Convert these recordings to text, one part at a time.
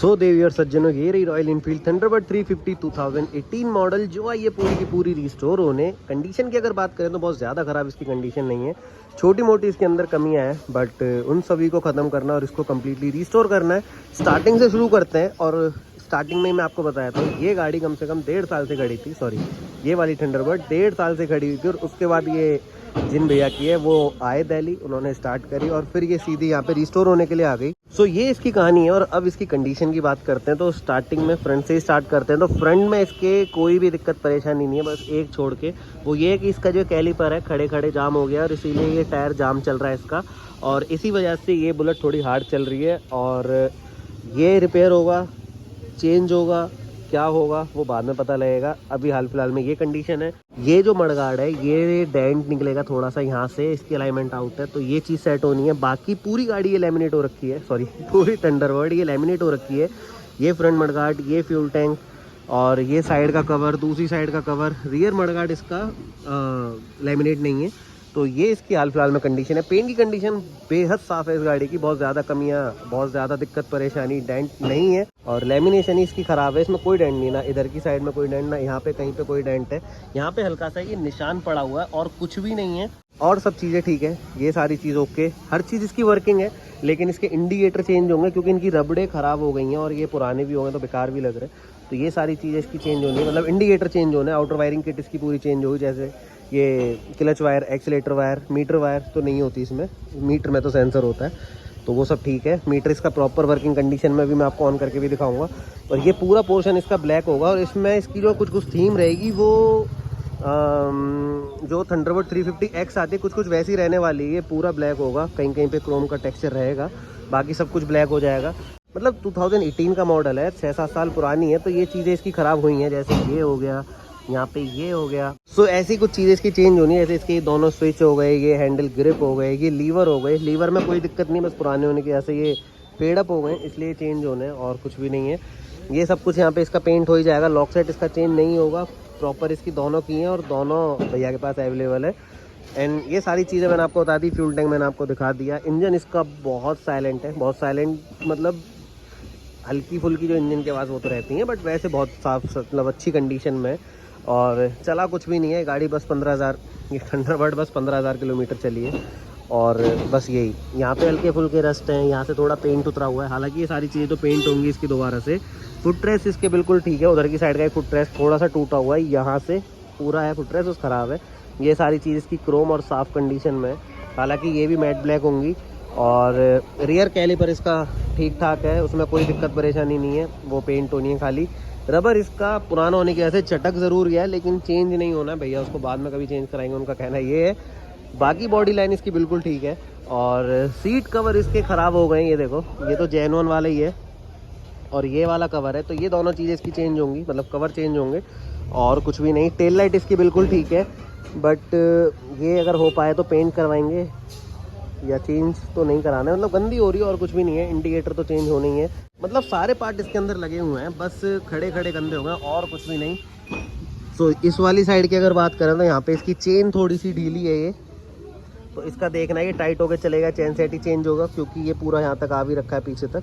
सो देवी और सज्जनों, ये रही रॉयल इनफील्ड थंडरबर्ड 350 2018 मॉडल जो आई है पूरी की पूरी रिस्टोर होने। कंडीशन की अगर बात करें तो बहुत ज़्यादा ख़राब इसकी कंडीशन नहीं है, छोटी मोटी इसके अंदर कमियां हैं, बट उन सभी को ख़त्म करना और इसको कम्प्लीटली रिस्टोर करना है। स्टार्टिंग से शुरू करते हैं और स्टार्टिंग में मैं आपको बताया था ये गाड़ी कम से कम 1.5 साल से खड़ी थी। सॉरी, ये वाली थंडरबर्ड 1.5 साल से खड़ी हुई थी और उसके बाद ये जिन भैया की है वो आए दिल्ली, उन्होंने स्टार्ट करी और फिर ये सीधी यहाँ पे रिस्टोर होने के लिए आ गई। सो ये इसकी कहानी है। और अब इसकी कंडीशन की बात करते हैं तो स्टार्टिंग में फ्रंट से ही स्टार्ट करते हैं। तो फ्रंट में इसके कोई भी दिक्कत परेशानी नहीं है, बस एक छोड़ के, वो ये है कि इसका जो कैलिपर है खड़े खड़े जाम हो गया और इसीलिए ये टायर जाम चल रहा है इसका, और इसी वजह से ये बुलेट थोड़ी हार्ड चल रही है। और ये रिपेयर होगा, चेंज होगा, क्या होगा वो बाद में पता लगेगा। अभी हाल फिलहाल में ये कंडीशन है। ये जो मडगार्ड है ये डेंट निकलेगा थोड़ा सा यहाँ से, इसकी अलाइनमेंट आउट है, तो ये चीज़ सेट होनी है। बाकी पूरी गाड़ी ये लैमिनेट हो रखी है, सॉरी पूरी थंडरबर्ड ये लैमिनेट हो रखी है। ये फ्रंट मडगार्ड, ये फ्यूल टैंक और ये साइड का कवर, दूसरी साइड का कवर, रियर मडगार्ड इसका लैमिनेट नहीं है। तो ये इसकी हाल फिलहाल में कंडीशन है। पेन की कंडीशन बेहद साफ़ है इस गाड़ी की, बहुत ज़्यादा कमियां, बहुत ज़्यादा दिक्कत परेशानी, डेंट नहीं है। और लेमिनेशन ही इसकी ख़राब है, इसमें कोई डेंट नहीं, ना इधर की साइड में कोई डेंट, ना यहाँ पे कहीं पे कोई डेंट है। यहाँ पे हल्का सा ये निशान पड़ा हुआ है और कुछ भी नहीं है, और सब चीज़ें ठीक है। ये सारी चीज़ ओके, हर चीज़ इसकी वर्किंग है। लेकिन इसके इंडिकेटर चेंज होंगे क्योंकि इनकी रबड़े ख़राब हो गई हैं और ये पुराने भी हो गए तो बेकार भी लग रहे हैं। तो ये सारी चीज़ें इसकी चेंज होनी है, मतलब इंडिकेटर चेंज होना है। आउटर वायरिंग किट इसकी पूरी चेंज होगी, जैसे ये clutch wire, accelerator wire, meter wire तो नहीं होती इसमें, मीटर में तो सेंसर होता है, तो वो सब ठीक है। मीटर इसका प्रॉपर वर्किंग कंडीशन में भी मैं आपको ऑन करके भी दिखाऊंगा। और ये पूरा पोर्शन इसका ब्लैक होगा और इसमें इसकी जो कुछ थीम रहेगी वो जो थंडरबर्ड 350X आती है कुछ वैसी रहने वाली है। ये पूरा ब्लैक होगा, कहीं कहीं पे क्रोम का टेक्सचर रहेगा, बाकी सब कुछ ब्लैक हो जाएगा। मतलब 2018 का मॉडल है, 6-7 साल पुरानी है, तो ये चीज़ें इसकी ख़राब हुई हैं, जैसे ये हो गया, यहाँ पे ये हो गया। सो ऐसी कुछ चीज़ें इसकी चेंज होनी है, जैसे इसके दोनों स्विच हो गए, ये हैंडल ग्रिप हो गए, ये लीवर हो गए। लीवर में कोई दिक्कत नहीं, बस पुराने होने की वजह से ये फेडअप हो गए, इसलिए चेंज होने, और कुछ भी नहीं है। ये सब कुछ यहाँ पे इसका पेंट हो ही जाएगा। लॉक सेट इसका चेंज नहीं होगा, प्रॉपर इसकी दोनों की हैं और दोनों भैया के पास अवेलेबल है। एंड ये सारी चीज़ें मैंने आपको बता दी। फ्यूल टैंक मैंने आपको दिखा दिया। इंजन इसका बहुत साइलेंट है, बहुत साइलेंट, मतलब हल्की फुल्की जो इंजन की आवाज़ वो तो रहती है, बट वैसे बहुत साफ, मतलब अच्छी कंडीशन में। और चला कुछ भी नहीं है गाड़ी, बस 15,000, ये थंडरबर्ड बस 15,000 किलोमीटर चली है। और बस यही, यहाँ पे हल्के फुल्के रस्ट हैं, यहाँ से थोड़ा पेंट उतरा हुआ है। हालांकि ये सारी चीज़ें तो पेंट होंगी इसकी दोबारा से। फुट ट्रेस इसके बिल्कुल ठीक है, उधर की साइड का फुट ट्रेस थोड़ा सा टूटा हुआ है, यहाँ से पूरा है फुट ट्रेस, उस ख़राब है। ये सारी चीज़ इसकी क्रोम और साफ़ कंडीशन में, हालाँकि ये भी मैट ब्लैक होंगी। और रियर कैलिपर इसका ठीक ठाक है, उसमें कोई दिक्कत परेशानी नहीं है, वो पेंट होनी है खाली। रबर इसका पुराना होने की वजह से चटक ज़रूर गया है, लेकिन चेंज नहीं होना भैया, उसको बाद में कभी चेंज कराएंगे, उनका कहना ये है। बाकी बॉडी लाइन इसकी बिल्कुल ठीक है। और सीट कवर इसके ख़राब हो गए हैं, ये देखो, ये तो जेन्युइन वाला ही है और ये वाला कवर है, तो ये दोनों चीज़ें इसकी चेंज होंगी, मतलब कवर चेंज होंगे और कुछ भी नहीं। टेल लाइट इसकी बिल्कुल ठीक है, बट ये अगर हो पाए तो पेंट करवाएंगे, या चेंज तो नहीं कराना है, मतलब गंदी हो रही है और कुछ भी नहीं है। इंडिकेटर तो चेंज होने ही है, मतलब सारे पार्ट इसके अंदर लगे हुए हैं, बस खड़े खड़े गंदे हो गए और कुछ भी नहीं। सो इस वाली साइड की अगर बात करें तो यहाँ पे इसकी चेन थोड़ी सी ढीली है, ये तो इसका देखना है, ये टाइट होकर चलेगा, चेन सेट ही चेंज होगा क्योंकि ये पूरा यहाँ तक आ भी रखा है पीछे तक,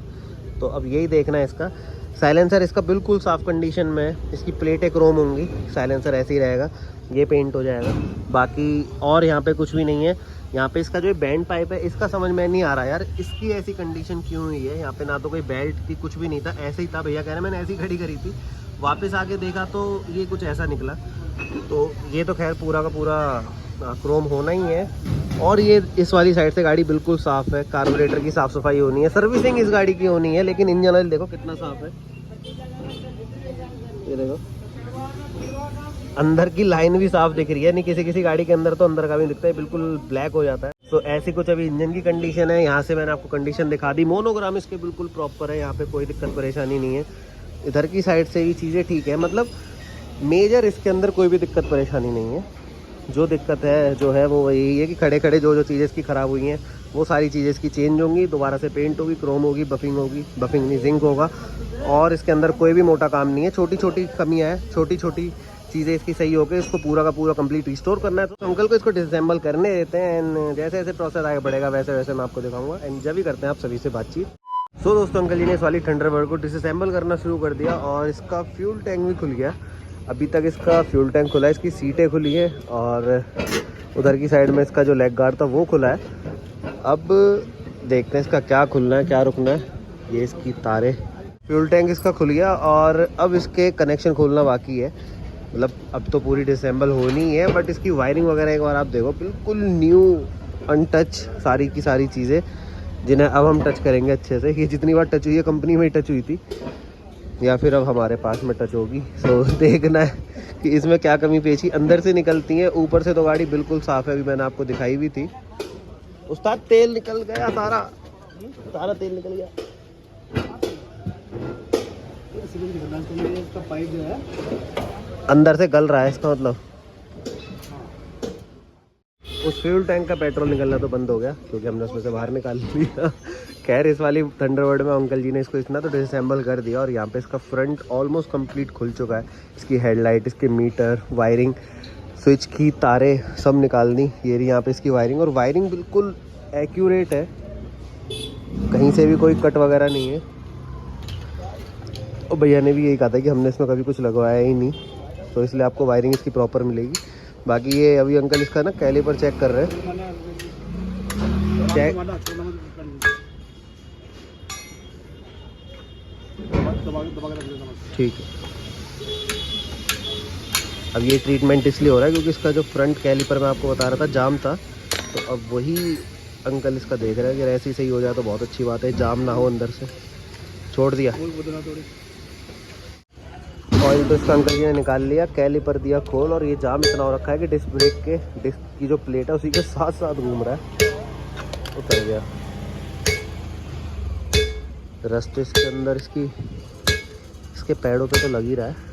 तो अब यही देखना है इसका। साइलेंसर इसका बिल्कुल साफ़ कंडीशन में है, इसकी प्लेटें क्रोम होंगी, साइलेंसर ऐसे ही रहेगा, ये पेंट हो जाएगा। बाकी और यहाँ पे कुछ भी नहीं है। यहाँ पे इसका जो बैंड पाइप है इसका समझ में नहीं आ रहा यार, इसकी ऐसी कंडीशन क्यों हुई है। यहाँ पे ना तो कोई बेल्ट थी, कुछ भी नहीं था, ऐसे ही था। भैया कह रहे मैंने ऐसी खड़ी करी थी, वापस आके देखा तो ये कुछ ऐसा निकला। तो ये तो खैर पूरा का पूरा क्रोम होना ही है। और ये इस वाली साइड से गाड़ी बिल्कुल साफ़ है, कार्बोरेटर की साफ़ सफाई होनी है, सर्विसिंग इस गाड़ी की होनी है। लेकिन इंजन ऑयल देखो कितना साफ़ है, ये देखो अंदर की लाइन भी साफ दिख रही है, नहीं किसी गाड़ी के अंदर तो अंदर का भी दिखता है, बिल्कुल ब्लैक हो जाता है। तो ऐसी कुछ अभी इंजन की कंडीशन है। यहाँ से मैंने आपको कंडीशन दिखा दी, मोनोग्राम इसके बिल्कुल प्रॉपर है, यहाँ पे कोई दिक्कत परेशानी नहीं है। इधर की साइड से भी चीज़ें ठीक है, मतलब मेजर इसके अंदर कोई भी दिक्कत परेशानी नहीं है। जो दिक्कत है जो है वो यही है कि खड़े खड़े जो चीज़ें इसकी ख़राब हुई हैं वो सारी चीज़ें इसकी चेंज होंगी, दोबारा से पेंट होगी, क्रोम होगी, बफिंग नहीं जिंक होगा। और इसके अंदर कोई भी मोटा काम नहीं है, छोटी छोटी कमियाँ हैं, छोटी छोटी चीज़ें इसकी सही हो गई। इसको पूरा का पूरा कंप्लीट रिस्टोर करना है, तो अंकल को इसको डिसम्बल करने देते हैं। एंड जैसे जैसे प्रोसेस आगे बढ़ेगा वैसे वैसे मैं आपको दिखाऊंगा। एंड जब भी करते हैं आप सभी से बातचीत। सो दोस्तों अंकल जी ने इस वाली थंडरबर्ड को डिसअसेंबल करना शुरू कर दिया और इसका फ्यूल टैंक भी खुल गया। अभी तक इसका फ्यूल टैंक खुला है, इसकी सीटें खुली है और उधर की साइड में इसका जो लेग गार्ड था वो खुला है। अब देखते हैं इसका क्या खुलना है क्या रुकना है। ये इसकी तारें, फ्यूल टैंक इसका खुल गया और अब इसके कनेक्शन खोलना बाकी है। मतलब अब तो पूरी डिसअसेंबल होनी है, बट इसकी वायरिंग वगैरह एक बार आप देखो, बिल्कुल न्यू अनटच सारी की सारी चीज़ें, जिन्हें अब हम टच करेंगे अच्छे से। ये जितनी बार टच हुई है कंपनी में ही टच हुई थी या फिर अब हमारे पास में टच होगी। सो देखना है कि इसमें क्या कमी पेशी अंदर से निकलती है। ऊपर से तो गाड़ी बिल्कुल साफ़ है, अभी मैंने आपको दिखाई भी थी। उस्ताद तेल निकल गया, सारा तेल निकल गया। इसका पाइप जो है अंदर से गल रहा है, इसका मतलब उस फ्यूल टैंक का पेट्रोल निकलना तो बंद हो गया क्योंकि हमने उसमें से बाहर निकाल लिया। खैर इस वाली थंडरबर्ड में अंकल जी ने इसको इतना तो डिसअसेंबल कर दिया और यहाँ पे इसका फ्रंट ऑलमोस्ट कंप्लीट खुल चुका है। इसकी हेडलाइट, इसके मीटर, वायरिंग, स्विच की तारें सब निकाल दी। ये रही यहाँ पे इसकी वायरिंग, और वायरिंग बिल्कुल एक्यूरेट है, कहीं से भी कोई कट वगैरह नहीं है। और भैया ने भी यही कहा था कि हमने इसमें कभी कुछ लगवाया ही नहीं, तो इसलिए आपको वायरिंग इसकी प्रॉपर मिलेगी। बाकी ये अभी अंकल इसका ना कैलिपर चेक कर रहे हैं। ठीक है, अब ये ट्रीटमेंट इसलिए हो रहा है क्योंकि इसका जो फ्रंट कैलिपर मैं आपको बता रहा था जाम था, तो अब वही अंकल इसका देख रहे हैं कि ऐसे ही सही हो जाए तो बहुत अच्छी बात है, जाम ना हो अंदर से। छोड़ दिया ऑयल तो इसका अंकल जी ने निकाल लिया, कैलिपर दिया खोल, और ये जाम इतना हो रखा है कि डिस्क ब्रेक के डिस्क की जो प्लेट है उसी के साथ साथ घूम रहा है। उतर गया रस्ट इसके अंदर, इसके पैरों पे तो लग ही रहा है।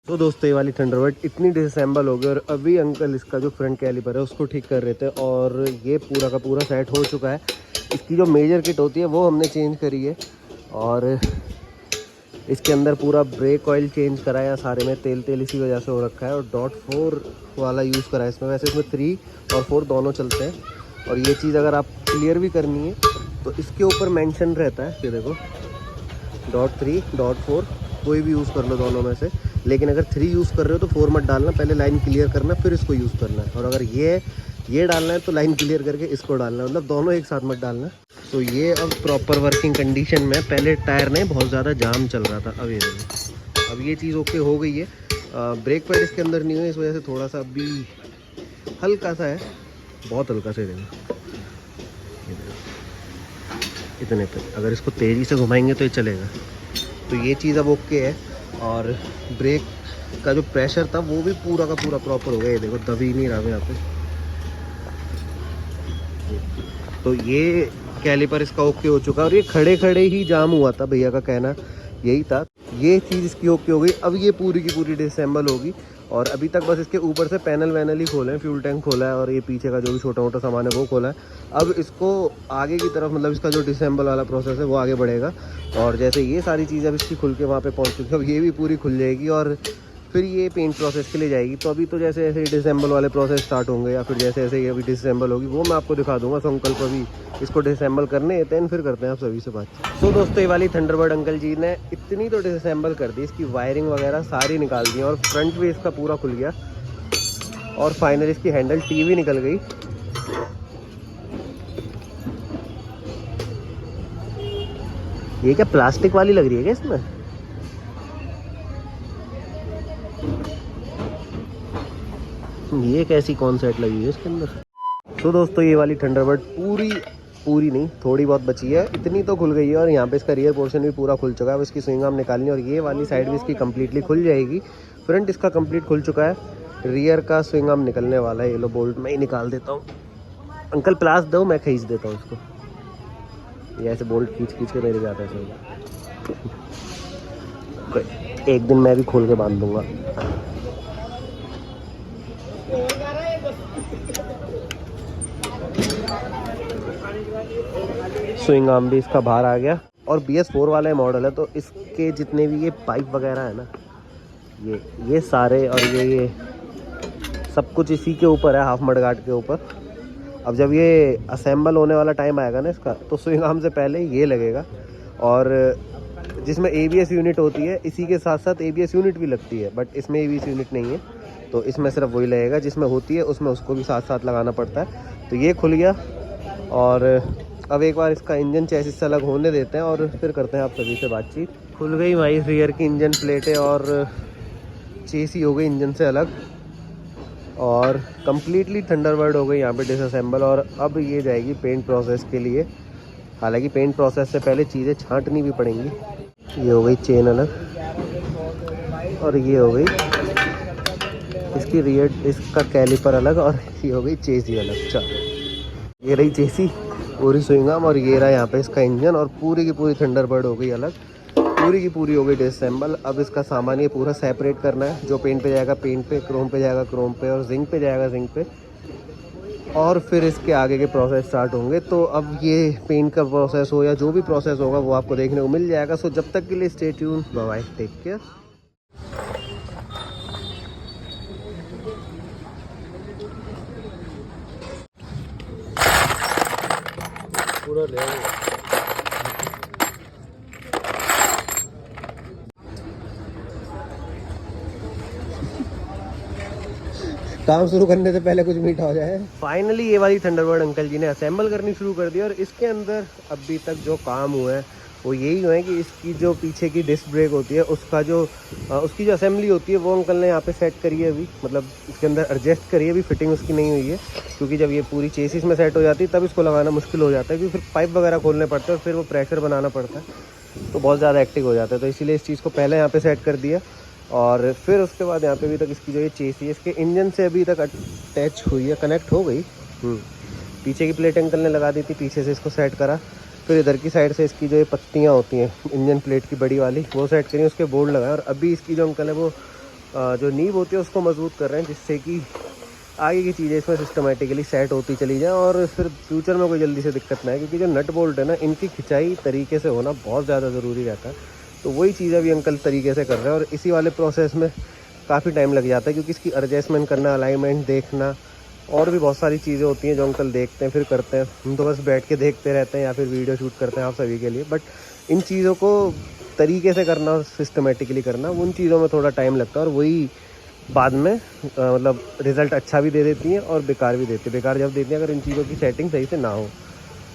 तो दोस्तों ये वाली थंडरबर्ड इतनी डिसअसेंबल हो गई और अभी अंकल इसका जो फ्रंट कैलिपर है उसको ठीक कर रहे थे और ये पूरा का पूरा सेट हो चुका है। इसकी जो मेजर किट होती है वो हमने चेंज करी है और इसके अंदर पूरा ब्रेक ऑयल चेंज करा है। सारे में तेल इसी वजह से हो रखा है, और .4 वाला यूज़ करा है इसमें। वैसे इसमें 3 और 4 दोनों चलते हैं। और ये चीज़ अगर आप क्लियर भी करनी है तो इसके ऊपर मेंशन रहता है, ये देखो .3 .4 कोई भी यूज़ कर लो दोनों में से। लेकिन अगर 3 यूज़ कर रहे हो तो 4 मत डालना, पहले लाइन क्लियर करना फिर इसको यूज़ करना है। और अगर ये डालना है तो लाइन क्लियर करके इसको डालना है, मतलब दोनों एक साथ मत डालना। तो ये अब प्रॉपर वर्किंग कंडीशन में। पहले टायर में बहुत ज़्यादा जाम चल रहा था, अब ये चीज़ ओके हो गई है। ब्रेक पैड इसके अंदर नहीं है, इस वजह से थोड़ा सा अभी हल्का सा है, बहुत हल्का सा है इतने पे। अगर इसको तेज़ी से घुमाएंगे तो ये चलेगा। तो ये चीज़ अब ओके है। और ब्रेक का जो प्रेशर था वो भी पूरा का पूरा प्रॉपर हो गया। ये देखो दबी नहीं रहा यहाँ पे। तो ये कैलिपर इसका ओके हो चुका है और ये खड़े खड़े ही जाम हुआ था, भैया का कहना यही था। ये चीज़ इसकी ओके हो गई। अब ये पूरी की पूरी डिसअसेंबल होगी और अभी तक बस इसके ऊपर से पैनल वैनल ही खोले हैं, फ्यूल टैंक खोला है और ये पीछे का जो भी छोटा मोटा सामान है वो खोला है। अब इसको आगे की तरफ, मतलब इसका जो डिसअसेंबल वाला प्रोसेस है वो आगे बढ़ेगा। और जैसे ये सारी चीज़ अब इसकी खुल के वहाँ पे पहुँच चुकी है, अब ये भी पूरी खुल जाएगी और फिर ये पेंट प्रोसेस के लिए जाएगी। तो अभी तो जैसे ऐसे डिसअसेंबल वाले प्रोसेस स्टार्ट होंगे या फिर जैसे ऐसे ये अभी डिसअसेंबल होगी वो मैं आपको दिखा दूंगा। सो अंकल को अभी इसको डिसअसेंबल करने देते हैं, फिर करते हैं आप सभी से बात। तो दोस्तों ये वाली थंडरबर्ड अंकल जी ने इतनी तो डिसअसेंबल कर दी, इसकी वायरिंग वगैरह सारी निकाल दी और फ्रंट भी इसका पूरा खुल गया और फाइनली इसकी हैंडल टीवी निकल गई। ये क्या प्लास्टिक वाली लग रही है क्या इसमें? ये कैसी कौन सेट लगी है इसके अंदर? तो दोस्तों ये वाली थंडरबर्ड पूरी नहीं, थोड़ी बहुत बची है, इतनी तो खुल गई है। और यहाँ पे इसका रियर पोर्शन भी पूरा खुल चुका है। अब इसकी स्विंग आर्म निकालनी है और ये वाली साइड भी इसकी कम्प्लीटली खुल जाएगी। फ्रंट इसका कंप्लीट खुल चुका है रियर का स्विंग आर्म निकलने वाला है, ये लो बोल्ट मैं ही निकाल देता हूँ। अंकल प्लास दो, मैं खींच देता हूँ इसको। ये ऐसे बोल्ट खींच खींच के मेरे जाता है सही। एक दिन मैं भी खोल के बांध दूंगा। स्विंग आर्म भी इसका बाहर आ गया। और BS4 वाला मॉडल है तो इसके जितने भी ये पाइप वगैरह है ना, ये सारे और ये सब कुछ इसी के ऊपर है, हाफ मडगार्ड के ऊपर। अब जब ये असेंबल होने वाला टाइम आएगा ना इसका, तो स्विंग आर्म से पहले ये लगेगा। और जिसमें ABS यूनिट होती है, इसी के साथ साथ ABS यूनिट भी लगती है, बट इसमें ABS यूनिट नहीं है, तो इसमें सिर्फ वही लगेगा। जिसमें होती है उसमें उसको भी साथ साथ लगाना पड़ता है। तो ये खुल गया। और अब एक बार इसका इंजन चेसिस से अलग होने देते हैं और फिर करते हैं आप सभी से बातचीत। खुल गई भाई रियर की इंजन प्लेटें और चेसी हो गई इंजन से अलग, और कम्प्लीटली थंडरबर्ड हो गई यहाँ पे डिसअसेंबल। और अब ये जाएगी पेंट प्रोसेस के लिए। हालांकि पेंट प्रोसेस से पहले चीज़ें छांटनी भी पड़ेंगी। ये हो गई चेन अलग, और ये हो गई इसकी रियर, इसका कैलिपर अलग, और ये हो गई चेसी अलग। चलो ये रही चेसी, पूरी स्विंग आर्म, और ये रहा यहाँ पे इसका इंजन, और पूरी की पूरी थंडरबर्ड हो गई अलग, पूरी की पूरी हो गई डिसअसेंबल। अब इसका सामान ये पूरा सेपरेट करना है। जो पेंट पे जाएगा पेंट पे, क्रोम पे जाएगा क्रोम पे, और जिंक पे जाएगा जिंक पे, और फिर इसके आगे के प्रोसेस स्टार्ट होंगे। तो अब ये पेंट का प्रोसेस हो या जो भी प्रोसेस होगा वो आपको देखने को मिल जाएगा। सो जब तक के लिए stay tune, bye bye, take care. पूरा ले काम शुरू करने से पहले कुछ मीठा हो जाए। फाइनली ये वाली थंडरबर्ड अंकल जी ने असेंबल करनी शुरू कर दी। और इसके अंदर अभी तक जो काम हुआ है वो यही हुआ है कि इसकी जो पीछे की डिस्क ब्रेक होती है उसका जो उसकी जो असेंबली होती है वो अंकल ने यहाँ पे सेट करी है। अभी मतलब इसके अंदर एडजस्ट करी है, अभी फिटिंग उसकी नहीं हुई है, क्योंकि जब ये पूरी चेसिस में सेट हो जाती है तब इसको लगाना मुश्किल हो जाता है, क्योंकि फिर पाइप वगैरह खोलने पड़ते हैं और फिर वो प्रेशर बनाना पड़ता है, तो बहुत ज़्यादा एक्टिव हो जाता है। तो इसीलिए इस चीज़ को पहले यहाँ पे सेट कर दिया। और फिर उसके बाद यहाँ पे अभी तक इसकी जो ये चेसी है इसके इंजन से अभी तक अटैच हुई है, कनेक्ट हो गई। पीछे की प्लेट अंकल ने लगा दी थी, पीछे से इसको सेट करा। फिर इधर की साइड से इसकी जो ये पत्तियाँ होती हैं इंजन प्लेट की बड़ी वाली, वो सेट करी, उसके बोर्ड लगाए। और अभी इसकी जो अंकल है वो जो नींव होती है उसको मजबूत कर रहे हैं, जिससे कि आगे की चीज़ें इसमें सिस्टमेटिकली सेट होती चली जाए और फिर फ्यूचर में कोई जल्दी से दिक्कत ना है। क्योंकि जो नट बोल्ट है ना, इनकी खिंचाई तरीके से होना बहुत ज़्यादा ज़रूरी रहता है। तो वही चीज़ अभी अंकल तरीके से कर रहे हैं। और इसी वाले प्रोसेस में काफ़ी टाइम लग जाता है, क्योंकि इसकी एडजस्टमेंट करना, अलाइनमेंट देखना, और भी बहुत सारी चीज़ें होती हैं जो अंकल देखते हैं फिर करते हैं। हम तो बस बैठ के देखते रहते हैं या फिर वीडियो शूट करते हैं आप सभी के लिए। बट इन चीज़ों को तरीके से करना और सिस्टमेटिकली करना, उन चीज़ों में थोड़ा टाइम लगता है। और वही बाद में मतलब रिज़ल्ट अच्छा भी दे देती हैं और बेकार भी देती है। बेकार जब देती हैं अगर इन चीज़ों की सेटिंग सही से ना हो।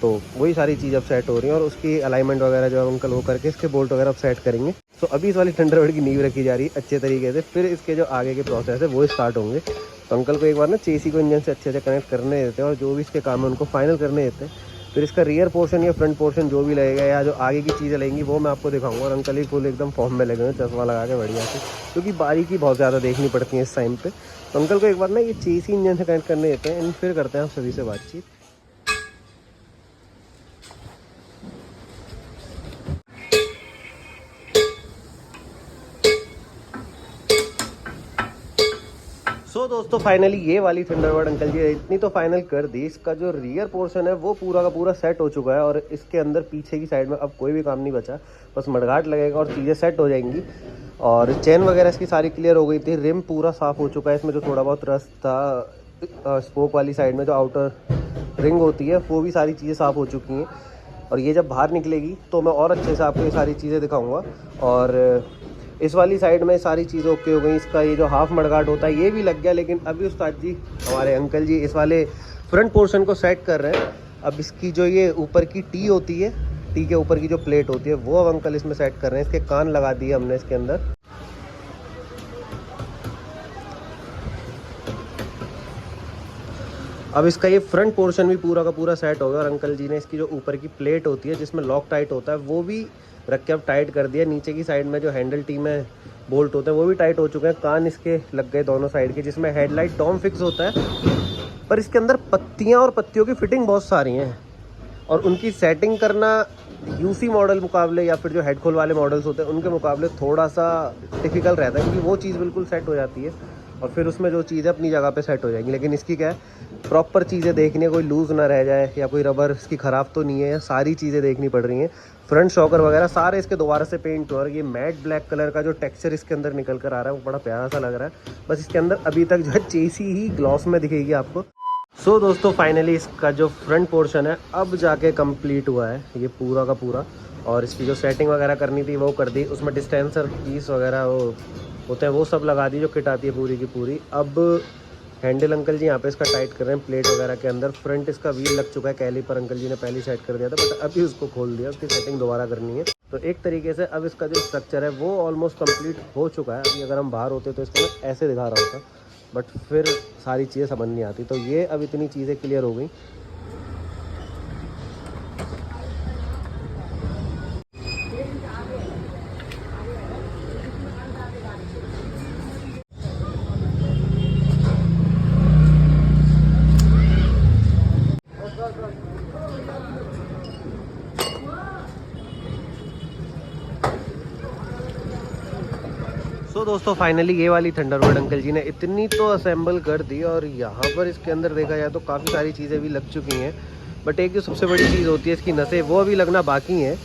तो वही सारी चीज़ अब सेट हो रही हैं और उसकी अलाइनमेंट वगैरह जो अंकल वो करके इसके बोल्ट वगैरह अब सेट करेंगे। तो अभी इस वाली थंडरबर्ड की नींव रखी जा रही है अच्छे तरीके से, फिर इसके जो आगे के प्रोसेस है वो स्टार्ट होंगे। तो अंकल को एक बार ना चेसी को इंजन से अच्छे से कनेक्ट करने देते हैं और जो भी इसके काम है उनको फाइनल करने देते हैं। फिर इसका रियर पोर्शन या फ्रंट पोर्शन जो भी लगेगा या जो आगे की चीज़ें लगेंगी वो मैं आपको दिखाऊंगा। और अंकल ही फुल एकदम फॉर्म में लगे हुए हैं, चश्मा लगा के बढ़िया से, क्योंकि बारीकी बहुत ज़्यादा देखनी पड़ती है इस टाइम पे। तो अंकल को एक बार ना ये चेसी इंजन से कनेक्ट करने देते हैं, फिर करते हैं आप सभी से बातचीत। दोस्तों फाइनली ये वाली थंडरबर्ड अंकल जी इतनी तो फाइनल कर दी। इसका जो रियर पोर्शन है वो पूरा का पूरा सेट हो चुका है और इसके अंदर पीछे की साइड में अब कोई भी काम नहीं बचा, बस मडगार्ड लगेगा और चीज़ें सेट हो जाएंगी। और चेन वगैरह इसकी सारी क्लियर हो गई थी, रिम पूरा साफ़ हो चुका है। इसमें जो थोड़ा बहुत रस्ट था स्पोक वाली साइड में जो आउटर रिंग होती है वो भी सारी चीज़ें साफ़ हो चुकी हैं। और ये जब बाहर निकलेगी तो मैं और अच्छे से आपको ये सारी चीज़ें दिखाऊँगा। और इस वाली साइड में सारी चीज़ें ओके हो गई। इसका ये जो हाफ मडगार्ड होता है ये भी लग गया, लेकिन अभी उस्ताद जी हमारे अंकल जी इस वाले फ्रंट पोर्शन को सेट कर रहे हैं। अब इसकी जो ये ऊपर की टी होती है, टी के ऊपर की जो प्लेट होती है वो अब अंकल इसमें सेट कर रहे हैं। इसके कान लगा दिए हमने इसके अंदर। अब इसका ये फ्रंट पोर्शन भी पूरा का पूरा सेट हो गया और अंकल जी ने इसकी जो ऊपर की प्लेट होती है जिसमें लॉक टाइट होता है वो भी रख के अब टाइट कर दिया। नीचे की साइड में जो हैंडल टी में बोल्ट होते हैं वो भी टाइट हो चुके हैं। कान इसके लग गए दोनों साइड के, जिसमें हेडलाइट डॉम फिक्स होता है, पर इसके अंदर पत्तियाँ और पत्तियों की फिटिंग बहुत सारी हैं और उनकी सेटिंग करना यूसी मॉडल मुकाबले या फिर जो हेड खोल वाले मॉडल्स होते हैं उनके मुकाबले थोड़ा सा डिफिकल्ट रहता है, क्योंकि वो चीज़ बिल्कुल सेट हो जाती है और फिर उसमें जो चीज़ें अपनी जगह पे सेट हो जाएंगी। लेकिन इसकी क्या है, प्रॉपर चीज़ें देखनी है, कोई लूज़ ना रह जाए या कोई रबर इसकी ख़राब तो नहीं है, या सारी चीज़ें देखनी पड़ रही हैं। फ्रंट शॉकर वगैरह सारे इसके दोबारा से पेंट हुआ और ये मैट ब्लैक कलर का जो टेक्सचर इसके अंदर निकल कर आ रहा है वो बड़ा प्यारा सा लग रहा है। बस इसके अंदर अभी तक जो है चेसी ही ग्लॉस में दिखेगी आपको। सो दोस्तों फाइनली इसका जो फ्रंट पोर्शन है अब जाके कंप्लीट हुआ है ये पूरा का पूरा, और इसकी जो सेटिंग वगैरह करनी थी वो कर दी। उसमें डिस्टेंसर पीस वगैरह वो होते हैं वो सब लगा दी, जो किट आती है पूरी की पूरी। अब हैंडल अंकल जी यहाँ पे इसका टाइट कर रहे हैं प्लेट वगैरह के अंदर। फ्रंट इसका व्हील लग चुका है, कैलीपर अंकल जी ने पहले सेट कर दिया था, बट अभी उसको खोल दिया, उसकी सेटिंग दोबारा करनी है। तो एक तरीके से अब इसका जो स्ट्रक्चर है वो ऑलमोस्ट कंप्लीट हो चुका है। अभी अगर हम बाहर होते तो इसको मैं ऐसे दिखा रहा होता, बट फिर सारी चीज़ें समझ नहीं आती। तो ये अब इतनी चीज़ें क्लियर हो गई। तो दोस्तों फाइनली ये वाली थंडरबर्ड अंकल जी ने इतनी तो असेंबल कर दी, और यहाँ पर इसके अंदर देखा जाए तो काफ़ी सारी चीज़ें भी लग चुकी हैं। बट एक जो सबसे बड़ी चीज़ होती है इसकी नसें, वो अभी लगना बाकी हैं।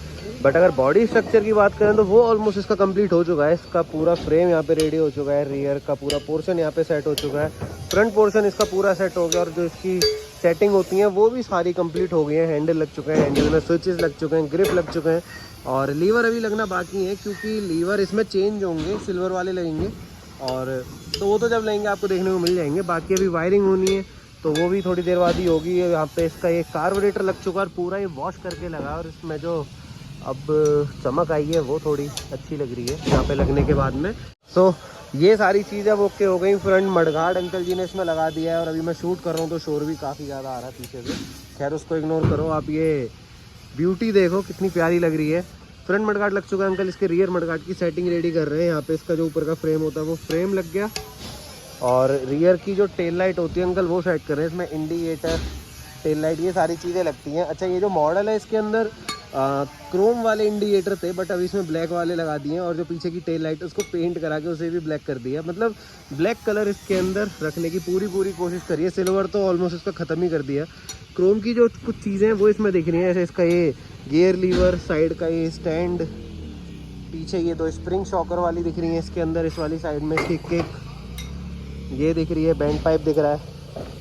बट अगर बॉडी स्ट्रक्चर की बात करें तो वो ऑलमोस्ट इसका कंप्लीट हो चुका है। इसका पूरा फ्रेम यहाँ पे रेडी हो चुका है, रियर का पूरा पोर्शन यहाँ पे सेट हो चुका है, फ्रंट पोर्शन इसका पूरा सेट हो गया, और जो इसकी सेटिंग होती हैं वो भी सारी कंप्लीट हो गई हैं। हैंडल लग चुके हैं, हैंडल में स्विचेस लग चुके हैं, ग्रिप लग चुके हैं, और लीवर अभी लगना बाकी है, क्योंकि लीवर इसमें चेंज होंगे, सिल्वर वाले लगेंगे, और तो वो तो जब लेंगे आपको देखने को मिल जाएंगे। बाकी अभी वायरिंग होनी है तो वो भी थोड़ी देर बाद ही होगी। यहाँ पे इसका एक कार्बोरेटर लग चुका है और पूरा ये वॉश करके लगा, और इसमें जो अब चमक आई है वो थोड़ी अच्छी लग रही है यहाँ पे लगने के बाद में। सो ये सारी चीज़ें अब ओके हो गई। फ्रंट मडगार्ड अंकल जी ने इसमें लगा दिया है, और अभी मैं शूट कर रहा हूँ तो शोर भी काफ़ी ज़्यादा आ रहा है पीछे से, खैर उसको इग्नोर करो। आप ये ब्यूटी देखो कितनी प्यारी लग रही है। फ्रंट मडगार्ड लग चुका है अंकल, इसके रियर मडगार्ड की सेटिंग रेडी कर रहे हैं। यहाँ पे इसका जो ऊपर का फ्रेम होता है वो फ्रेम लग गया, और रियर की जो टेल लाइट होती है अंकल वो सेट कर रहे हैं। इसमें इंडिकेटर, टेल लाइट, ये सारी चीज़ें लगती हैं। अच्छा ये जो मॉडल है इसके अंदर क्रोम वाले इंडिकेटर थे, बट अभी इसमें ब्लैक वाले लगा दिए हैं, और जो पीछे की टेल लाइट उसको पेंट करा के उसे भी ब्लैक कर दिया। मतलब ब्लैक कलर इसके अंदर रखने की पूरी कोशिश करी है। सिल्वर तो ऑलमोस्ट इसका ख़त्म ही कर दिया। क्रोम की जो कुछ चीज़ें हैं वो इसमें दिख रही हैं, जैसे इसका ये गियर लीवर, साइड का ये स्टैंड, पीछे ये दो स्प्रिंग शॉकर वाली दिख रही है इसके अंदर, इस वाली साइड में इसकी किक ये दिख रही है, बैंड पाइप दिख रहा है,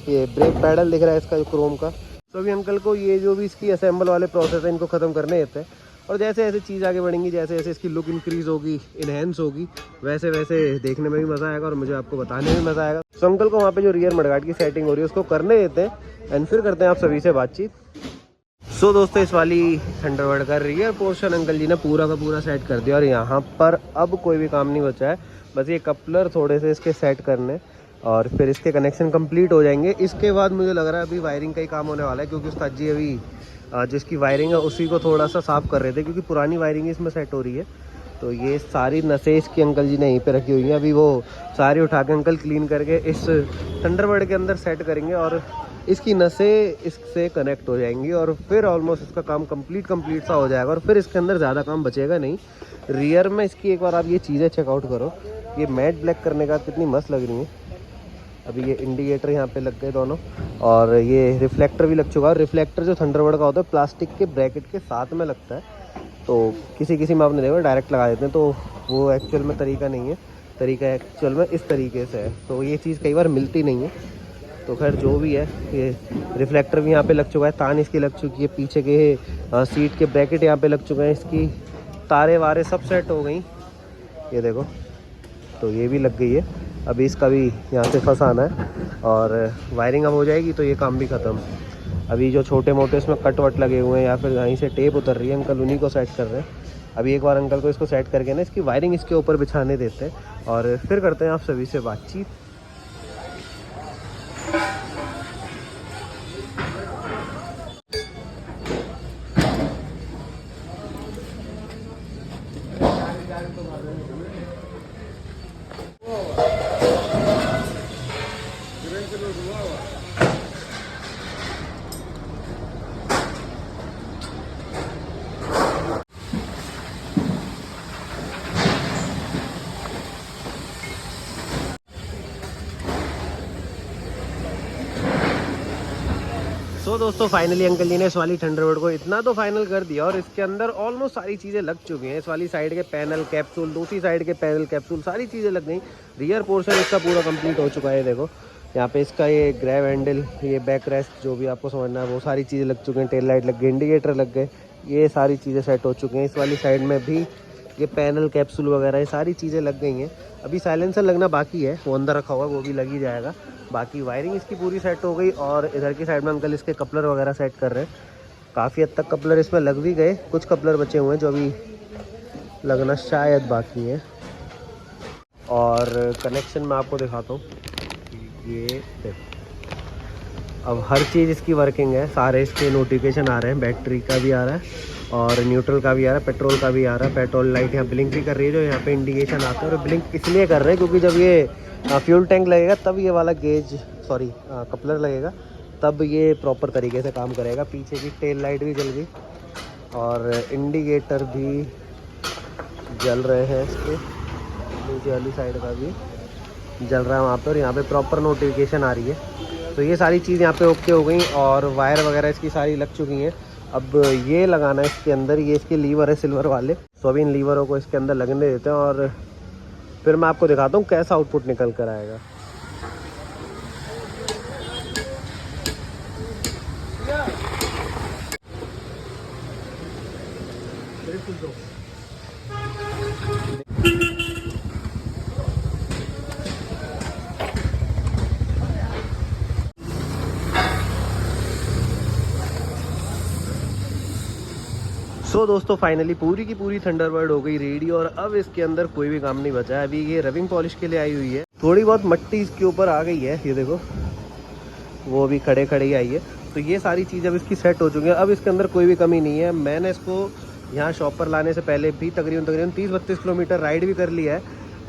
ये ब्रेक पैडल दिख रहा है इसका जो क्रोम का। तो अभी अंकल को ये जो भी इसकी असेंबल वाले प्रोसेस है इनको ख़त्म करने देते हैं, और जैसे जैसे चीज़ आगे बढ़ेंगी, जैसे जैसे इसकी लुक इंक्रीज़ होगी, इन्हेंस होगी, वैसे वैसे देखने में भी मज़ा आएगा और मुझे आपको बताने में मज़ा आएगा। तो अंकल को वहाँ पे जो रियर मडगार्ड की सेटिंग हो रही है उसको करने देते हैं, एंड फिर करते हैं आप सभी से बातचीत। सो दोस्तों इस वाली थंडरबर्ड का रियर पोर्शन अंकल जी ने पूरा का पूरा सेट कर दिया, और यहाँ पर अब कोई भी काम नहीं बचा है। बस ये कपलर थोड़े से इसके सेट करने, और फिर इसके कनेक्शन कंप्लीट हो जाएंगे। इसके बाद मुझे लग रहा है अभी वायरिंग का ही काम होने वाला है, क्योंकि उस्ताद जी अभी जिसकी वायरिंग है उसी को थोड़ा सा साफ़ कर रहे थे, क्योंकि पुरानी वायरिंग इसमें सेट हो रही है। तो ये सारी नसें इसकी अंकल जी ने यहीं पे रखी हुई हैं, अभी वो सारी उठा के अंकल क्लीन करके इस थंडरबर्ड के अंदर सेट करेंगे, और इसकी नसें इससे कनेक्ट हो जाएंगी, और फिर ऑलमोस्ट इसका काम कंप्लीट सा हो जाएगा, और फिर इसके अंदर ज़्यादा काम बचेगा नहीं। रियर में इसकी एक बार आप ये चीज़ें चेकआउट करो, ये मैट ब्लैक करने का कितनी मस्त लग रही है। अभी ये इंडिकेटर यहाँ पे लग गए दोनों, और ये रिफ्लेक्टर भी लग चुका है। रिफ्लेक्टर जो थंडरबर्ड का होता है प्लास्टिक के ब्रैकेट के साथ में लगता है, तो किसी में आपने देखा डायरेक्ट लगा देते हैं, तो वो एक्चुअल में तरीका नहीं है। तरीका एक्चुअल में इस तरीके से है, तो ये चीज़ कई बार मिलती नहीं है। तो खैर जो भी है, ये रिफ्लेक्टर भी यहाँ पे लग चुका है, तान इसकी लग चुकी है, पीछे के सीट के ब्रैकेट यहाँ पे लग चुके हैं, इसकी तारे वारे सब सेट हो गई, ये देखो, तो ये भी लग गई है। अभी इसका भी यहाँ से फंसाना है, और वायरिंग अब हो जाएगी तो ये काम भी ख़त्म। अभी जो छोटे मोटे इसमें कट वट लगे हुए हैं या फिर कहीं से टेप उतर रही है, अंकल उन्हीं को सेट कर रहे हैं। अभी एक बार अंकल को इसको सेट करके ना इसकी वायरिंग इसके ऊपर बिछाने देते हैं, और फिर करते हैं आप सभी से बातचीत। तो दोस्तों फाइनली अंकल जी ने इस वाली थंडरबर्ड को इतना तो फाइनल कर दिया और इसके अंदर ऑलमोस्ट सारी चीज़ें लग चुकी हैं। इस वाली साइड के पैनल कैप्सूल, दूसरी साइड के पैनल कैप्सूल, सारी चीज़ें लग गई। रियर पोर्शन इसका पूरा कंप्लीट हो चुका है। देखो यहाँ पे इसका ये ग्रैब हैंडल, ये बैक रेस्ट, जो भी आपको समझना है वो सारी चीज़ें लग चुकी हैं। टेल लाइट लग गई, इंडिकेटर लग गए, ये सारी चीज़ें सेट हो चुकी हैं। इस वाली साइड में भी ये पैनल कैप्सूल वगैरह ये सारी चीज़ें लग गई हैं। अभी साइलेंसर लगना बाकी है, वो अंदर रखा हुआ है, वो भी लग ही जाएगा। बाकी वायरिंग इसकी पूरी सेट हो गई और इधर की साइड में अंकल इसके कपलर वगैरह सेट कर रहे हैं। काफ़ी हद तक कपलर इसमें लग भी गए, कुछ कपलर बचे हुए हैं जो अभी लगना शायद बाकी है। और कनेक्शन मैं आपको दिखाता हूँ, ये देखो अब हर चीज़ इसकी वर्किंग है। सारे इसके नोटिफिकेशन आ रहे हैं, बैटरी का भी आ रहा है और न्यूट्रल का भी आ रहा है, पेट्रोल का भी आ रहा है। पेट्रोल लाइट यहाँ ब्लिंक भी कर रही है, जो यहाँ पे इंडिकेशन आता है। और ब्लिंक इसलिए कर रहे हैं क्योंकि जब ये फ्यूल टैंक लगेगा तब ये वाला गेज कपलर लगेगा, तब ये प्रॉपर तरीके से काम करेगा। पीछे की टेल लाइट भी जल गई और इंडिकेटर भी जल रहे हैं इसके, नीचे वाली साइड का भी जल रहा है वहाँ पे, और यहाँ पे प्रॉपर नोटिफिकेशन आ रही है। तो ये सारी चीज़ यहाँ पे ओके हो गई और वायर वगैरह इसकी सारी लग चुकी हैं। अब ये लगाना है इसके अंदर, ये इसके लीवर है सिल्वर वाले। तो अभी इन लीवरों को इसके अंदर लगने देते हैं और फिर मैं आपको दिखाता हूँ कैसा आउटपुट निकल कर आएगा। सो दोस्तों फाइनली पूरी की पूरी थंडरबर्ड हो गई रेडी और अब इसके अंदर कोई भी काम नहीं बचा है। अभी ये रबिंग पॉलिश के लिए आई हुई है, थोड़ी बहुत मट्टी इसके ऊपर आ गई है, ये देखो वो भी खड़े खड़े ही आई है। तो ये सारी चीज़ अब इसकी सेट हो चुकी है, अब इसके अंदर कोई भी कमी नहीं है। मैंने इसको यहाँ शॉप पर लाने से पहले भी तकरीबन 30-32 किलोमीटर राइड भी कर लिया है,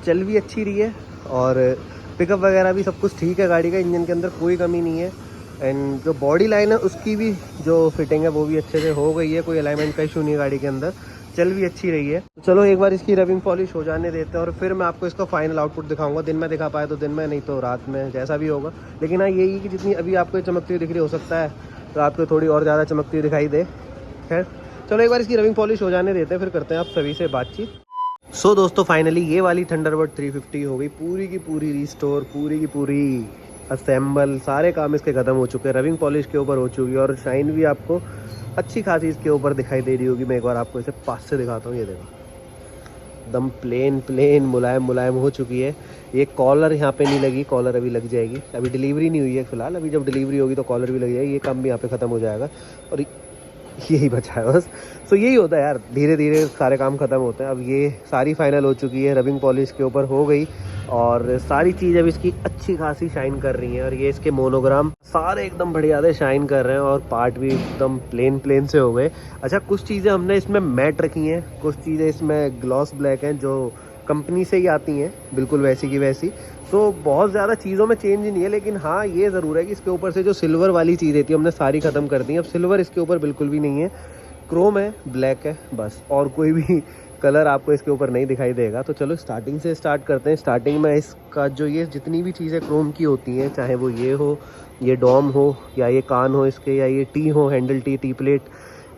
चल भी अच्छी रही है और पिकअप वगैरह भी सब कुछ ठीक है गाड़ी का। इंजन के अंदर कोई कमी नहीं है एंड जो बॉडी लाइन है उसकी भी जो फिटिंग है वो भी अच्छे से हो गई है, कोई अलाइनमेंट का इशू नहीं है गाड़ी के अंदर, चल भी अच्छी रही है। तो चलो एक बार इसकी रबिंग पॉलिश हो जाने देते हैं और फिर मैं आपको इसका फाइनल आउटपुट दिखाऊंगा। दिन में दिखा पाए तो दिन में, नहीं तो रात में, जैसा भी होगा। लेकिन हाँ यही कि जितनी अभी आपको चमकती हुई दिख रही हो सकता है रात को थोड़ी और ज़्यादा चमकती हुई दिखाई दे। खैर चलो एक बार इसकी रबिंग पॉलिश हो जाने देते हैं, फिर करते हैं आप सभी से बातचीत। सो दोस्तों फाइनली ये वाली थंडरबर्ड 350 हो गई पूरी की पूरी रिस्टोर, पूरी की पूरी असेंबल, सारे काम इसके ख़त्म हो चुके हैं। रबिंग पॉलिश के ऊपर हो चुकी है और शाइन भी आपको अच्छी खासी इसके ऊपर दिखाई दे रही होगी। मैं एक बार आपको इसे पास से दिखाता हूँ, ये देखो एकदम प्लेन मुलायम मुलायम हो चुकी है। ये कॉलर यहाँ पे नहीं लगी, कॉलर अभी लग जाएगी, अभी डिलीवरी नहीं हुई है फिलहाल। अभी जब डिलीवरी होगी तो कॉलर भी लग जाएगी, ये काम भी यहाँ पे ख़त्म हो जाएगा और यही बचा है बस। तो यही होता है यार, धीरे धीरे सारे काम खत्म होते हैं। अब ये सारी फाइनल हो चुकी है, रबिंग पॉलिश के ऊपर हो गई और सारी चीज़ अब इसकी अच्छी खासी शाइन कर रही हैं और ये इसके मोनोग्राम सारे एकदम बढ़िया से शाइन कर रहे हैं और पार्ट भी एकदम प्लेन से हो गए। अच्छा कुछ चीज़ें हमने इसमें मैट रखी हैं, कुछ चीज़ें इसमें ग्लॉस ब्लैक हैं जो कंपनी से ही आती हैं बिल्कुल वैसी की वैसी। तो बहुत ज़्यादा चीज़ों में चेंज नहीं है, लेकिन हाँ ये ज़रूर है कि इसके ऊपर से जो सिल्वर वाली चीज़ें थी हमने सारी ख़त्म कर दी। अब सिल्वर इसके ऊपर बिल्कुल भी नहीं है, क्रोम है, ब्लैक है बस, और कोई भी कलर आपको इसके ऊपर नहीं दिखाई देगा। तो चलो स्टार्टिंग से स्टार्ट करते हैं। स्टार्टिंग में इसका जो ये जितनी भी चीज़ें क्रोम की होती हैं, चाहे वो ये हो, ये डॉम हो, या ये कान हो इसके, या ये टी हो, हैंडल टी प्लेट,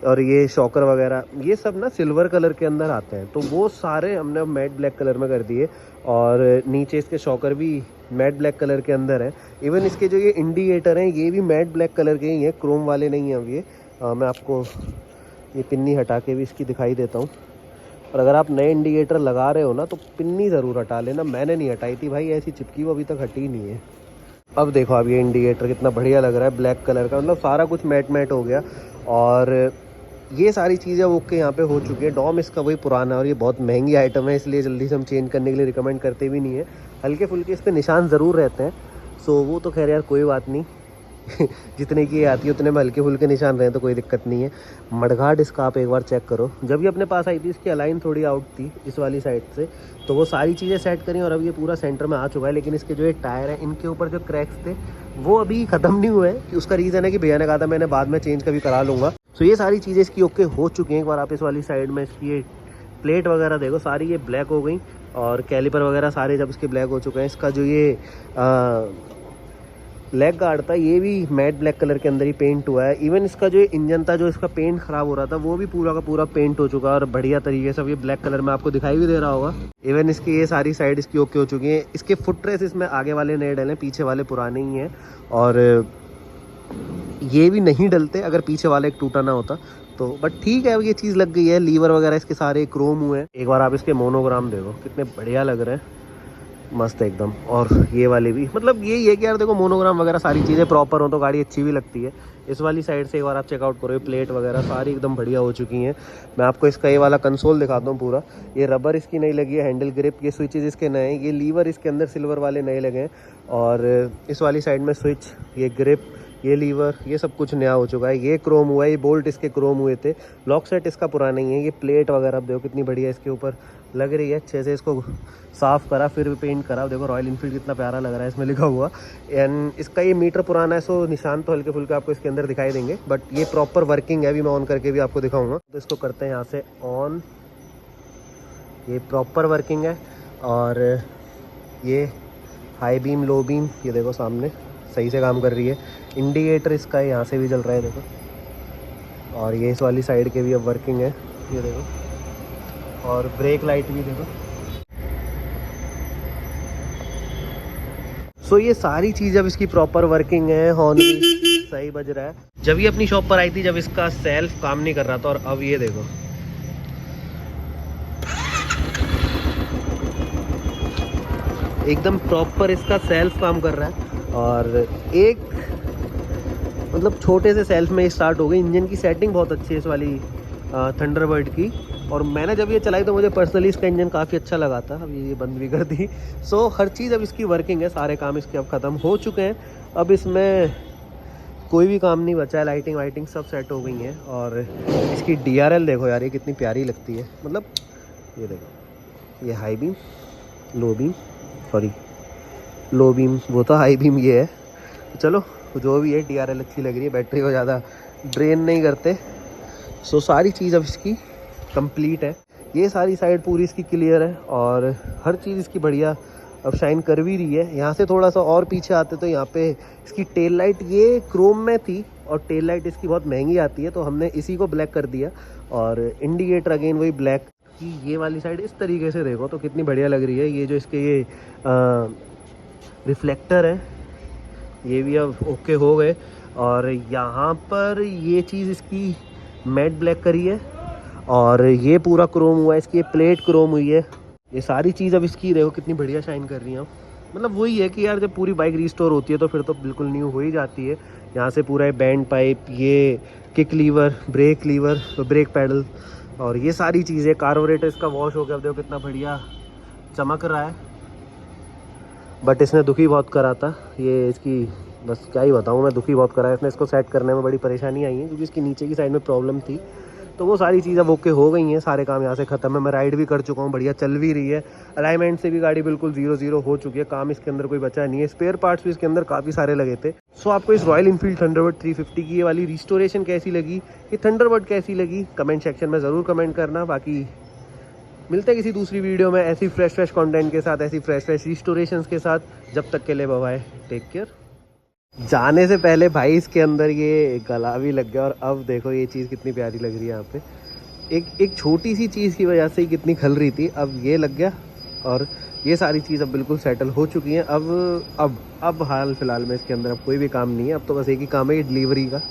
और ये शॉकर वगैरह, ये सब ना सिल्वर कलर के अंदर आते हैं। तो वो सारे हमने मैट ब्लैक कलर में कर दिए और नीचे इसके शॉकर भी मैट ब्लैक कलर के अंदर है। इवन इसके जो ये इंडिकेटर हैं ये भी मैट ब्लैक कलर के ही हैं, क्रोम वाले नहीं हैं। अब ये मैं आपको ये पिन्नी हटा के भी इसकी दिखाई देता हूँ। और अगर आप नए इंडिकेटर लगा रहे हो ना तो पिन्नी ज़रूर हटा लेना, मैंने नहीं हटाई थी भाई, ऐसी चिपकी वो अभी तक हटी नहीं है। अब देखो अब ये इंडिकेटर कितना बढ़िया लग रहा है ब्लैक कलर का, मतलब सारा कुछ मैट हो गया और ये सारी चीज़ें ओके यहाँ पे हो चुकी है। डॉम इसका वही पुराना है और ये बहुत महंगी आइटम है, इसलिए जल्दी से हम चेंज करने के लिए रिकमेंड करते भी नहीं है। हल्के फुल्के इस पर निशान ज़रूर रहते हैं, सो वो तो खैर यार कोई बात नहीं, जितने की ये आती है उतने में हल्के फुल्के निशान रहे तो कोई दिक्कत नहीं है। मडगार्ड इसका आप एक बार चेक करो। जब ये अपने पास आई थी इसकी अलाइन थोड़ी आउट थी इस वाली साइड से, तो वो सारी चीज़ें सेट करी और अब ये पूरा सेंटर में आ चुका है। लेकिन इसके जो ये टायर है इनके ऊपर जो क्रैक्स थे वो अभी ख़त्म नहीं हुए हैं। उसका रीज़न है कि भैया ने कहा था मैंने बाद में चेंज कभी करा लूँगा। सो ये सारी चीज़ें इसकी ओके हो चुकी हैं। एक बार आप इस वाली साइड में इसकी ये प्लेट वगैरह देखो, सारी ये ब्लैक हो गई और कैलिपर वगैरह सारे जब इसके ब्लैक हो चुके हैं। इसका जो ये लेग गार्ड था ये भी मैट ब्लैक कलर के अंदर ही पेंट हुआ है। इवन इसका जो इंजन था जो इसका पेंट खराब हो रहा था वो भी पूरा का पूरा पेंट हो चुका है और बढ़िया तरीके से ये ब्लैक कलर में आपको दिखाई भी दे रहा होगा। इवन इसकी ये सारी साइड इसकी ओके हो चुकी है। इसके फुट रेस इसमें आगे वाले नए डले, पीछे वाले पुराने ही हैं और ये भी नहीं डलते अगर पीछे वाला एक टूटा ना होता तो। बट ठीक है, अब ये चीज़ लग गई है। लीवर वगैरह इसके सारे क्रोम हुए हैं। एक बार आप इसके मोनोग्राम देखो कितने बढ़िया लग रहे हैं, मस्त एकदम। और ये वाले भी मतलब यही है कि यार देखो मोनोग्राम वगैरह सारी चीज़ें प्रॉपर हो तो गाड़ी अच्छी भी लगती है। इस वाली साइड से एक बार आप चेकआउट करो, प्लेट वगैरह सारी एकदम बढ़िया हो चुकी हैं। मैं आपको इसका ये वाला कंसोल दिखाता हूँ पूरा। ये रबर इसकी नई लगी है, हैंडल ग्रिप, ये स्विचेस इसके नए, ये लीवर इसके अंदर सिल्वर वाले नए लगे हैं और इस वाली साइड में स्विच, ये ग्रिप, ये लीवर, ये सब कुछ नया हो चुका है। ये क्रोम हुआ है, ये बोल्ट इसके क्रोम हुए थे। लॉक सेट इसका पुराना ही है। ये प्लेट वगैरह आप देखो कितनी बढ़िया इसके ऊपर लग रही है। अच्छे से इसको साफ़ करा फिर भी पेंट करा। देखो रॉयल इनफील्ड कितना प्यारा लग रहा है इसमें लिखा हुआ। एंड इसका ये मीटर पुराना है सो निशान तो हल्के फुल्के आपको इसके अंदर दिखाई देंगे, बट ये प्रॉपर वर्किंग है। अभी मैं ऑन करके भी आपको दिखाऊंगा। तो इसको करते हैं यहाँ से ऑन, ये प्रॉपर वर्किंग है। और ये हाई बीम, लो बीम, ये देखो सामने सही से काम कर रही है। इंडिकेटर इसका यहाँ से भी चल रहा है देखो। और ये इस वाली साइड के भी अब वर्किंग है, ये देखो। और ब्रेक लाइट भी देखो। सो ये सारी चीज़ अब इसकी प्रॉपर वर्किंग है। हॉर्न भी सही बज रहा है। जब ये अपनी शॉप पर आई थी जब इसका सेल्फ काम नहीं कर रहा था, और अब ये देखो एकदम प्रॉपर इसका सेल्फ काम कर रहा है। और एक मतलब छोटे से सेल्फ में स्टार्ट हो गई। इंजन की सेटिंग बहुत अच्छी है इस वाली थंडरबर्ड की। और मैंने जब ये चलाई तो मुझे पर्सनली इसका इंजन काफ़ी अच्छा लगा था। अब ये बंद भी कर दी। सो हर चीज़ अब इसकी वर्किंग है। सारे काम इसके अब ख़त्म हो चुके हैं। अब इसमें कोई भी काम नहीं बचा है। लाइटिंग वाइटिंग सब सेट हो गई हैं। और इसकी DRL देखो यार, ये कितनी प्यारी लगती है। मतलब ये देखो, ये high beam, low beam, sorry low beam वो था, हाई बीम ये है। चलो जो भी है DRL अच्छी लग रही है। बैटरी को ज़्यादा ड्रेन नहीं करते। सो सारी चीज़ अब इसकी कंप्लीट है। ये सारी साइड पूरी इसकी क्लियर है और हर चीज़ इसकी बढ़िया अब शाइन कर भी रही है। यहाँ से थोड़ा सा और पीछे आते तो यहाँ पे इसकी टेल लाइट ये क्रोम में थी और टेल लाइट इसकी बहुत महंगी आती है तो हमने इसी को ब्लैक कर दिया। और इंडिकेटर अगेन वही ब्लैक की। ये वाली साइड इस तरीके से देखो तो कितनी बढ़िया लग रही है। ये जो इसके ये रिफ्लेक्टर है ये भी अब ओके हो गए। और यहाँ पर ये चीज़ इसकी मैट ब्लैक करी है और ये पूरा क्रोम हुआ है। इसकी ये प्लेट क्रोम हुई है। ये सारी चीज़ अब इसकी देखो कितनी बढ़िया शाइन कर रही है। मतलब वही है कि यार जब पूरी बाइक रिस्टोर होती है तो फिर तो बिल्कुल न्यू हो ही जाती है। यहाँ से पूरा बैंड पाइप, ये किक लीवर, ब्रेक पैडल और ये सारी चीज़ें। कार्बोरेटर इसका वॉश हो गया, अब देखो कितना बढ़िया चमक रहा है। बट इसने दुखी बहुत करा था। ये इसकी बस क्या ही बताऊँ मैं, दुखी बहुत करा है इसने। इसको सेट करने में बड़ी परेशानी आई है क्योंकि इसकी नीचे की साइड में प्रॉब्लम थी। तो वो सारी चीज़ अब ओके हो गई हैं। सारे काम यहाँ से ख़त्म है। मैं राइड भी कर चुका हूँ, बढ़िया चल भी रही है। अलाइनमेंट से भी गाड़ी बिल्कुल 0-0 हो चुकी है। काम इसके अंदर कोई बचा नहीं है। स्पेयर पार्ट्स भी इसके अंदर काफ़ी सारे लगे थे। सो आपको इस रॉयल इनफील्ड थंडरबर्ड 350 की ये वाली रिस्टोरेशन कैसी लगी, ये थंडरबर्ड कैसी लगी, कमेंट सेक्शन में ज़रूर कमेंट करना। बाकी मिलते हैं किसी दूसरी वीडियो में ऐसी फ्रेश कंटेंट के साथ, ऐसी फ्रेश रिस्टोरेशंस के साथ। जब तक के लिए बाय बाय, टेक केयर। जाने से पहले भाई इसके अंदर ये गला भी लग गया और अब देखो ये चीज़ कितनी प्यारी लग रही है। यहाँ पे एक छोटी सी चीज़ की वजह से ही कितनी खल रही थी, अब ये लग गया और ये सारी चीज़ अब बिल्कुल सेटल हो चुकी हैं। अब हाल फिलहाल में इसके अंदर अब कोई भी काम नहीं है। अब तो बस एक ही काम है, ये डिलीवरी का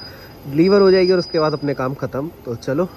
डिलीवर हो जाएगी और उसके बाद अपने काम ख़त्म। तो चलो